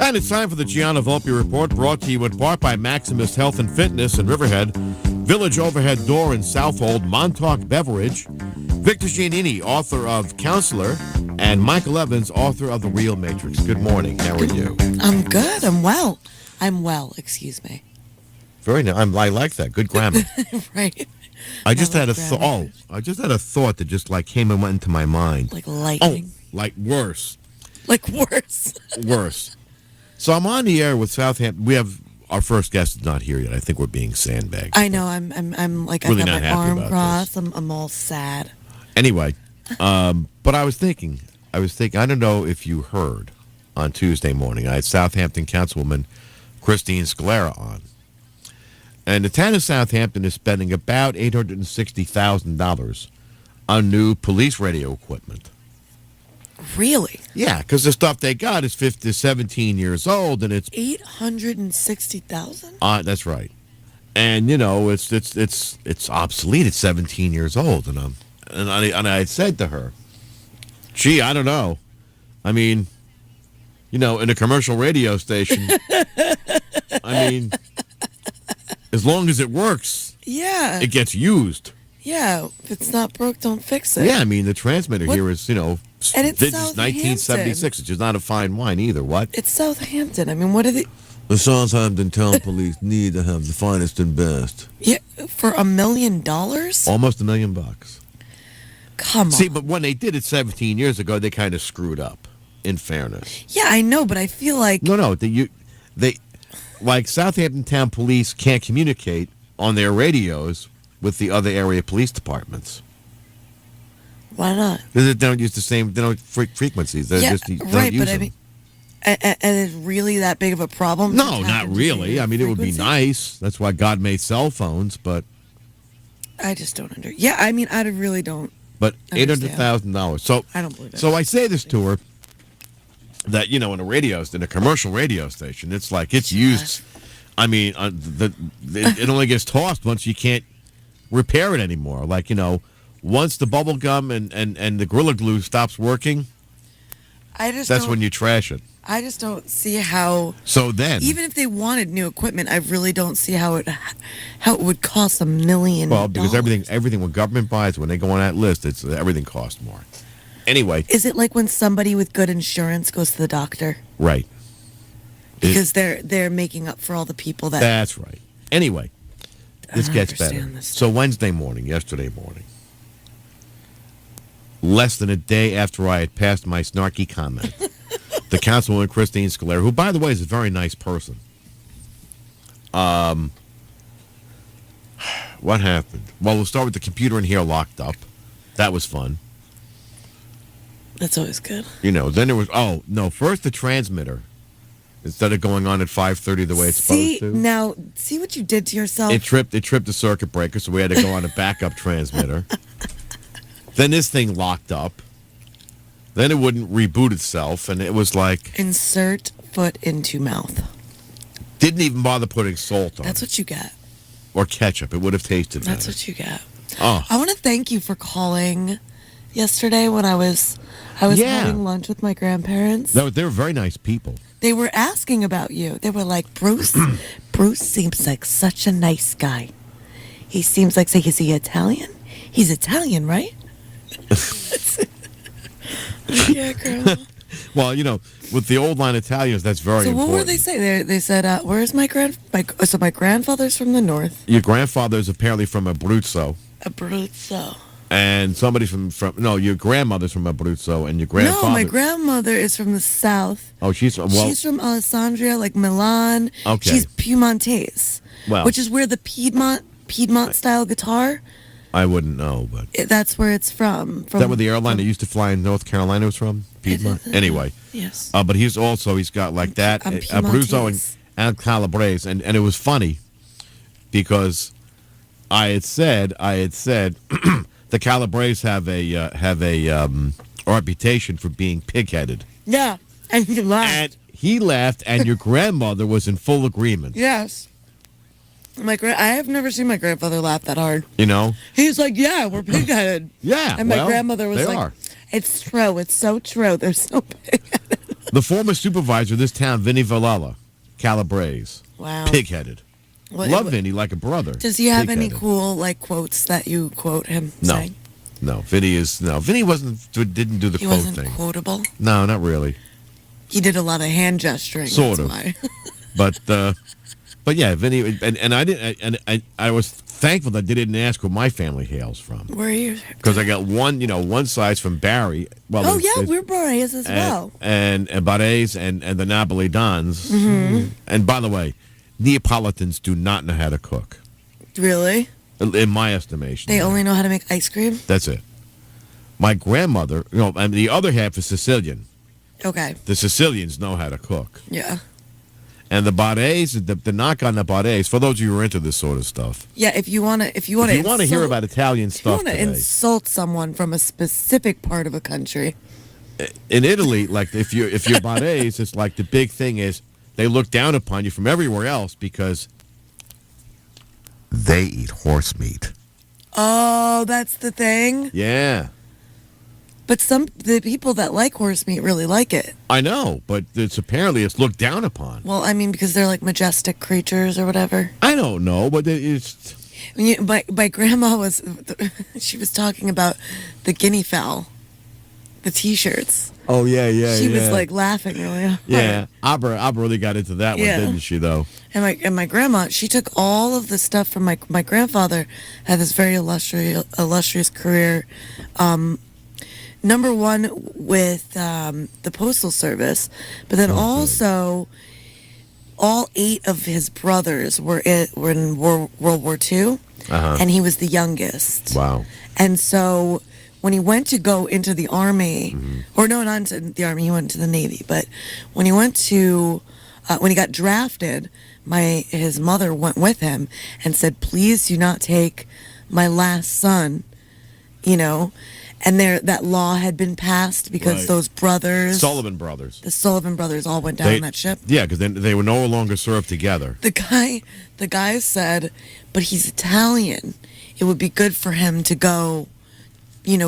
And it's time for the Gianna Volpe Report, brought to you in part by Maximus Health and Fitness in Riverhead, Village Overhead Door in Southold, Montauk Beverage, Victor Giannini, author of Counselor, and Michael Evans, author of The Real Matrix. Good morning. How are you? I'm good. I'm well. Excuse me. Very nice. I like that. Good grammar. Right. I just had a thought. I just had a thought that just like came and went into my mind. Like lightning. Oh, like worse. Like worse. Worse. So I'm on the air with Southampton. We have our first guest is not here yet. I think we're being sandbagged. I know. I'm like really I've got my arm crossed. This. I'm all sad. Anyway, but I was thinking. I don't know if you heard on Tuesday morning. I had Southampton Councilwoman Christine Scalero on, and the town of Southampton is spending about $860,000 on new police radio equipment. Really? Yeah, because the stuff they got is 15 to 17 years old, and it's $860,000. That's right, and you know it's obsolete. It's 17 years old, and I had said to her, "Gee, I don't know. I mean, you know, in a commercial radio station, I mean, as long as it works, yeah, it gets used. Yeah, if it's not broke, don't fix it. Yeah, I mean, the transmitter here is, you know, and it's this is 1976, which is not a fine wine either. What? It's Southampton. I mean, what are they? The Southampton Town Police need to have the finest and best. Yeah, for $1 million? Almost $1 million. Come on. See, but when they did it 17 years ago, they kind of screwed up, in fairness. Yeah, I know, but I feel like... No, they like Southampton Town Police can't communicate on their radios with the other area police departments. Why not? They don't use the same frequencies. They just don't use them. I mean, and is really that big of a problem? No, not really. I mean, it would be nice. That's why God made cell phones, but... I just don't Yeah, I mean, I really don't. But $800,000. So I don't believe it. So I say this to her that, you know, in a commercial radio station, it's like it's used. I mean, it only gets tossed once you can't repair it anymore. Like, you know, once the bubble gum and the Gorilla Glue stops working, that's when you trash it. I just don't see how. So then, even if they wanted new equipment, I really don't see how it would cost $1 million. Well, because everything when government buys, when they go on that list, everything costs more. Anyway, is it like when somebody with good insurance goes to the doctor? Right. Because they're making up for all the people that. That's right. Anyway, this gets better. So yesterday morning, less than a day after I had passed my snarky comment, the Councilwoman Christine Scalero, who, by the way, is a very nice person. What happened? Well, we'll start with the computer in here locked up. That was fun. That's always good. You know, then there was, first the transmitter. Instead of going on at 5:30 the way it's supposed to. Now, see what you did to yourself? It tripped the circuit breaker, so we had to go on a backup transmitter. Then this thing locked up. Then it wouldn't reboot itself, and it was like... Insert foot into mouth. Didn't even bother putting salt on That's what you get. Or ketchup. It would have tasted better. That's what you get. Oh. I want to thank you for calling yesterday when I was having lunch with my grandparents. They were very nice people. They were asking about you. They were like, Bruce seems like such a nice guy. He seems like, is he Italian? He's Italian, right? Yeah, Grandma. Well, you know, with the old line Italians, that's very important. So what were they saying? They said, where's my grandfather's from the north. Your grandfather's apparently from Abruzzo. Abruzzo. And somebody your grandmother's from Abruzzo, and your grandfather... No, my grandmother is from the south. Oh, she's from Alessandria, like Milan. Okay. She's Piemontese, which is where the Piedmont-style guitar... I wouldn't know, but... That's where it's from. Is that where the airline that used to fly in North Carolina was from? Piedmont? Anyway. Yes. But he's got like that, Abruzzo and Calabrese, and it was funny because I had said the Calabrese have a reputation for being pig-headed. Yeah, and he laughed. And he laughed, and your grandmother was in full agreement. Yes. I have never seen my grandfather laugh that hard. You know? He's like, yeah, we're pig-headed. Yeah, and my grandmother was like, are. It's true. It's so true. They're so pig-headed. The former supervisor of this town, Vinny Villella, Calabrese. Wow. Pigheaded. Love Vinny like a brother. Does he have any Pigheaded. cool like quotes that you quote him saying? No, Vinny didn't do the He quote wasn't thing. quotable. No, not really. He did a lot of hand gesturing. Sort that's of. why. But yeah, Vinny, and I didn't, and I was thankful that they didn't ask where my family hails from, Where are you? because I got one side's from Bari. Well, Oh yeah, we're Boreas as well. and Bares and the Neapolitans. Mm-hmm. And by the way, Neapolitans do not know how to cook, Really? in my estimation. They only know how to make ice cream? That's it. My grandmother, and the other half is Sicilian. Okay. The Sicilians know how to cook. Yeah. And the Bares, the knock on the Bares, for those of you who are into this sort of stuff, Yeah, if you want to if you want to hear about Italian if you stuff want to today, insult someone from a specific part of a country, in Italy, like if you're Bares, it's like the big thing is they look down upon you from everywhere else because they eat horse meat. oh, that's the thing. Yeah, But the people that like horse meat really like it. I know, but it's looked down upon. Well, I mean, because they're like majestic creatures or whatever. I don't know, but it's My grandma she was talking about the Guinea fowl, the T-shirts. oh yeah. She was like laughing really hard. yeah. Abra really got into that Yeah. one, didn't she? Though. And my grandma, she took all of the stuff from my grandfather, had this very illustrious career. Number one with the Postal Service, but then also all 8 of his brothers were in World War II, and he was the youngest. Wow. And so when he went to go into the Army, or no, not into the Army, he went to the Navy, but when he went to, when he got drafted, his mother went with him and said, please do not take my last son, and that law had been passed because Right. those brothers, Sullivan Brothers. the Sullivan Brothers, all went down on that ship. Yeah, because then they were no longer served together. The guy said, but he's Italian. It would be good for him to go,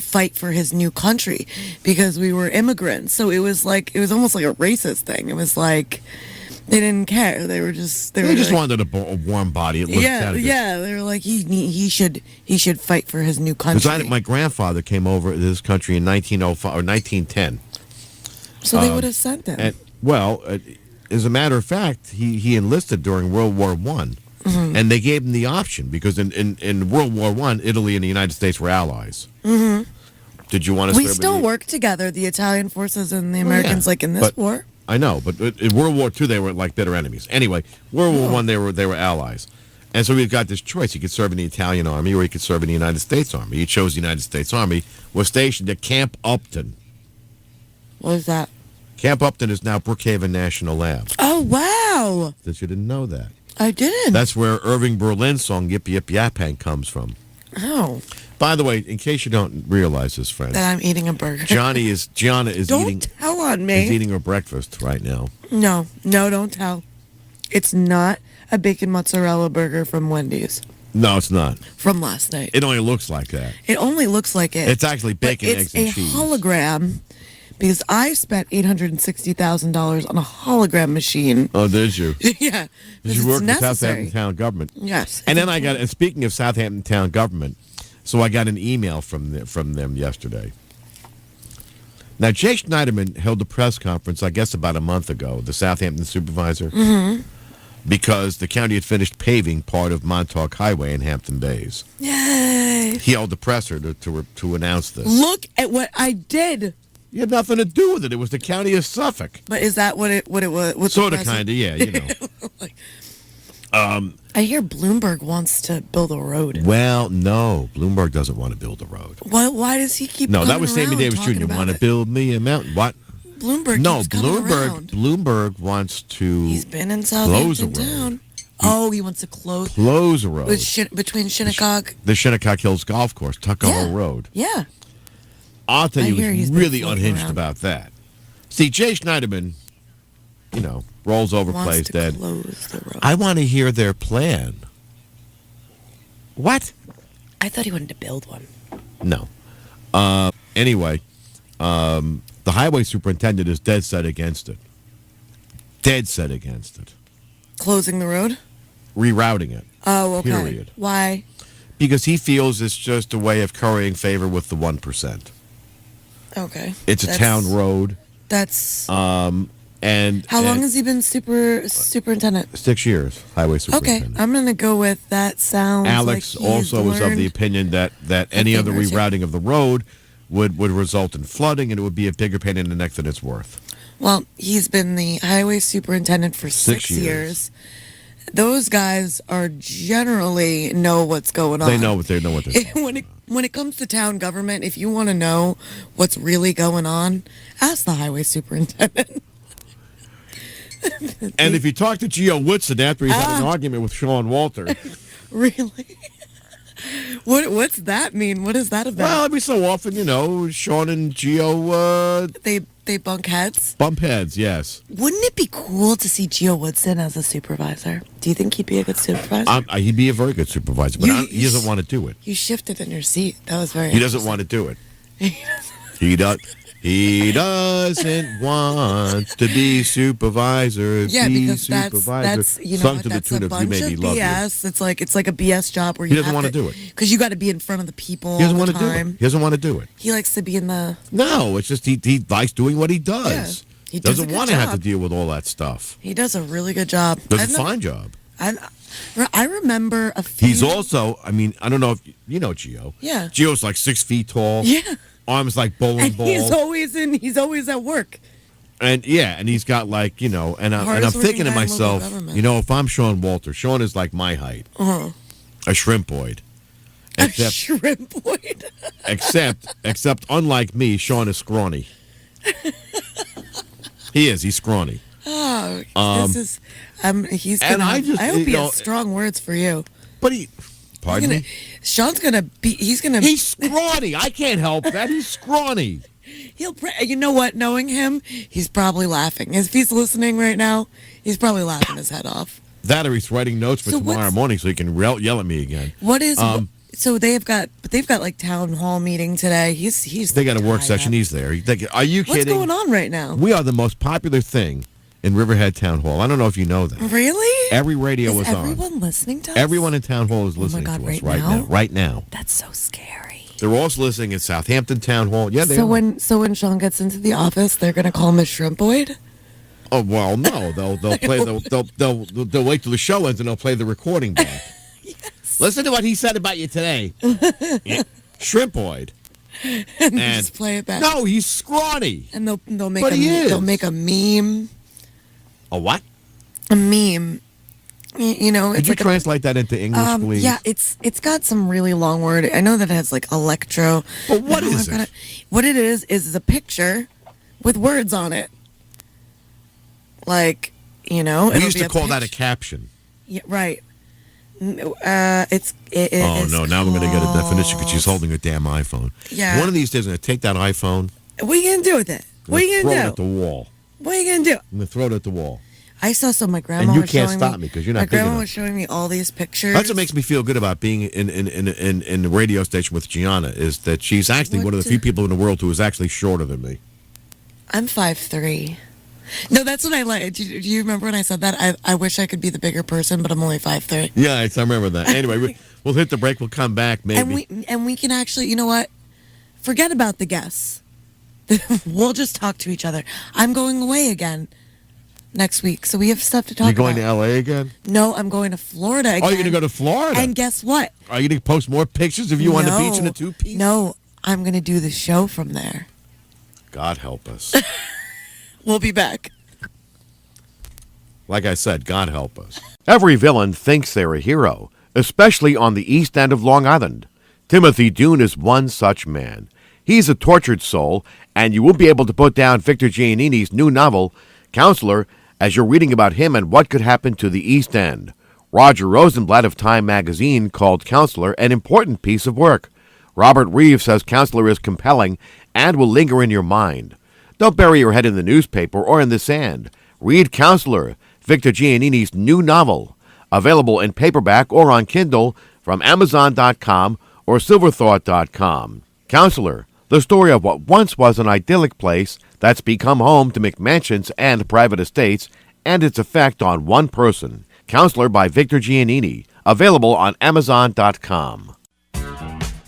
fight for his new country because we were immigrants. So it was almost like a racist thing. It was like they didn't care. They just wanted a warm body. It looked kind of good. yeah. They were like he should fight for his new country. My grandfather came over to this country in 1905 or 1910. So they would have sent him. And as a matter of fact, he enlisted during World War One, and they gave him the option because in World War One, Italy and the United States were allies. Mm-hmm. Did you want to? We still work together, the Italian forces and the Americans, like in this war. I know, but in World War II they were like bitter enemies. Anyway, World War One they were allies, and so we've got this choice: he could serve in the Italian Army or he could serve in the United States Army. He chose the United States Army. Was stationed at Camp Upton. What is that? Camp Upton is now Brookhaven National Lab. Oh wow! That you didn't know that. I didn't. That's where Irving Berlin's song "Yip Yip Yaphank" comes from. Oh. By the way, in case you don't realize this, friends, That I'm eating a burger. Gianna is Don't eating tell on me. is eating her breakfast right now. No, don't tell. It's not a bacon mozzarella burger from Wendy's No, it's not. from last night. It only looks like that. It only looks like it. It's actually bacon, but eggs, and cheese. It's a hologram because I spent $860,000 on a hologram machine. Oh, did you? Yeah, Did you it's work for necessary. Southampton Town Government? Yes. And then and speaking of Southampton Town Government, so I got an email from them yesterday. Now, Jay Schneiderman held a press conference, I guess about a month ago, the Southampton supervisor, because the county had finished paving part of Montauk Highway in Hampton Bays. Yay! He held the presser to announce this. Look at what I did. You had nothing to do with it. It was the county of Suffolk. But is that what it was? Sort of, kind of, yeah, I hear Bloomberg wants to build a road. Well, no, Bloomberg doesn't want to build a road. Why does he keep? No, that coming was Sammy around Davis talking Jr. about Want to it? build me a mountain? What? Bloomberg. No, keeps coming around. Bloomberg wants to. He's been in close a Southampton road. town. Oh, he wants to close Close a road. between Shinnecock. The Shinnecock Hills Golf Course, Tuckahoe Yeah. Road. Yeah. I'll tell I you, hear he's he's been really floating unhinged around. about that. See, Jay Schneiderman, rolls over, Wants plays to dead. close the road. I want to hear their plan. What? I thought he wanted to build one. No. Anyway, The highway superintendent is dead set against it. Dead set against it. Closing the road? Rerouting it. Oh, okay. Period. Why? Because he feels it's just a way of currying favor with the 1%. Okay. It's a town road. That's... And how long has he been superintendent? 6 years, highway Okay, superintendent. I'm going to go with that. Sounds Alex like he's also is of the learned opinion that any other thing or two. rerouting of the road would result in flooding, and it would be a bigger pain in the neck than it's worth. Well, he's been the highway superintendent for 6 years. Those guys are generally know what's going on. They know what they're doing. When it comes to town government, if you want to know what's really going on, ask the highway superintendent. And if you talk to Gio Woodson after he's had an argument with Sean Walter. Really? What's that mean? What is that about? Well, every so often, Sean and Gio they bunk heads? bump heads, yes. Wouldn't it be cool to see Gio Woodson as a supervisor? Do you think he'd be a good supervisor? He'd be a very good supervisor, but he doesn't want to do it. You shifted in your seat. That was very He doesn't want to do it. He doesn't want to be supervisor. Yeah, be because supervisor. that's Sung to the that's tune a of bunch You Made of Me Love You. BS. It's like a BS job where He doesn't want to do it. because you got to be in front of the people. He doesn't all want the to do time. it. He doesn't want to do it. He likes to be in the. No, it's just he likes doing what he does. Yeah, he does a doesn't good want to have to job. deal with all that stuff. He does a really good job. Does a fine job. I remember a few. He's also, I don't know if you know Gio. Yeah. Gio's like 6 feet tall. Yeah. Arms like bowling And balls. he's always at work. And he's got like, and I'm Hardest thinking to working guy in local myself, government. if I'm Sean Walter, Sean is like my height. Uh-huh. A shrimpoid. A shrimpoid. Except unlike me, Sean is scrawny. He's scrawny. Oh, this is he's and gonna. I hope he has strong words for you. But pardon me? Sean's gonna be. He's scrawny. I can't help that. He's scrawny. You know what? Knowing him, he's probably laughing. If he's listening right now, he's probably laughing his head off. That or he's writing notes for tomorrow morning so he can yell at me again. What is? So they've got like town hall meeting today. They got a work session. He's there. Are you kidding? What's going on right now? We are the most popular thing in Riverhead Town Hall. I don't know if you know that. Really? Every radio is on. Everyone listening to us? Everyone in Town Hall is listening to us right now. Right now. That's so scary. They're also listening at Southampton Town Hall. Yeah, they are. When Sean gets into the office, they're gonna call him a shrimpoid. Oh well, no. They'll play. They'll wait till the show ends and they'll play the recording back. Yes. Listen to what he said about you today. Shrimpoid. And just play it back. No, he's scrawny. And they'll make they'll make a meme. A what? A meme. Could you translate that into English, please? Yeah, it's got some really long word. I know that it has like electro. But what is it? What it is a picture with words on it. Like, we used to call that a caption. Yeah, right. Oh no! Now I'm going to get a definition because she's holding a damn iPhone. Yeah. One of these days, I'm going to take that iPhone. What are you going to do with it? What are you going to do? Throw it at the wall. What are you going to do? I'm going to throw it at the wall. I saw my grandma. And you was can't showing stop me because you're not. My big grandma enough. was showing me all these pictures. That's what makes me feel good about being in the radio station with Gianna is that she's actually one of the few people in the world who is actually shorter than me. I'm 5'3". No, that's what I like. Do you remember when I said that? I wish I could be the bigger person, but I'm only 5'3". Yeah, I remember that. Anyway, we'll hit the break. We'll come back maybe. And we can actually, you know what? Forget about the guests. We'll just talk to each other. I'm going away again next week, so we have stuff to talk about. You're going to L.A. again? No, I'm going to Florida again. Oh, you're going to go to Florida? And guess what? Are you going to post more pictures of you on the beach in a two-piece? No, I'm going to do the show from there. God help us. We'll be back. Like I said, God help us. Every villain thinks they're a hero, especially on the east end of Long Island. Timothy Dune is one such man. He's a tortured soul, and you will be able to put down Victor Giannini's new novel, Counselor, as you're reading about him and what could happen to the East End. Roger Rosenblatt of Time magazine called Counselor an important piece of work. Robert WRIV says Counselor is compelling and will linger in your mind. Don't bury your head in the newspaper or in the sand. Read Counselor, Victor Giannini's new novel. Available in paperback or on Kindle from Amazon.com or Silverthought.com. Counselor, The story of what once was an idyllic place that's become home to McMansions and private estates, and its effect on one person. Counselor by Victor Giannini. Available on Amazon.com.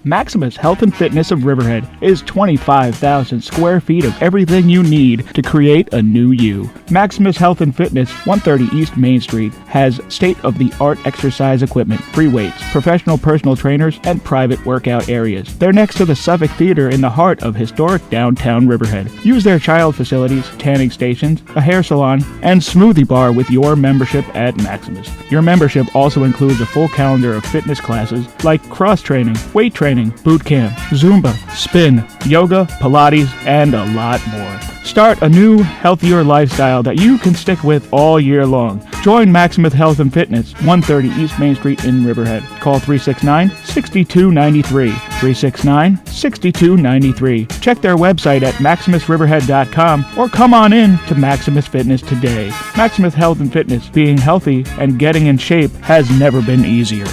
Maximus Health and Fitness of Riverhead is 25,000 square feet of everything you need to create a new you. Maximus Health and Fitness, 130 East Main Street, has state-of-the-art exercise equipment, free weights, professional personal trainers, and private workout areas. They're next to the Suffolk Theater in the heart of historic downtown Riverhead. Use their child facilities, tanning stations, a hair salon, and smoothie bar with your membership at Maximus. Your membership also includes a full calendar of fitness classes like cross-training, weight training, boot camp, Zumba, spin, yoga, Pilates, and a lot more. Start a new, healthier lifestyle that you can stick with all year long. Join Maximus Health and Fitness, 130 East Main Street in Riverhead. Call 369-6293. 369-6293. Check their website at maximusriverhead.com or come on in to Maximus Fitness today. Maximus Health and Fitness, being healthy and getting in shape has never been easier.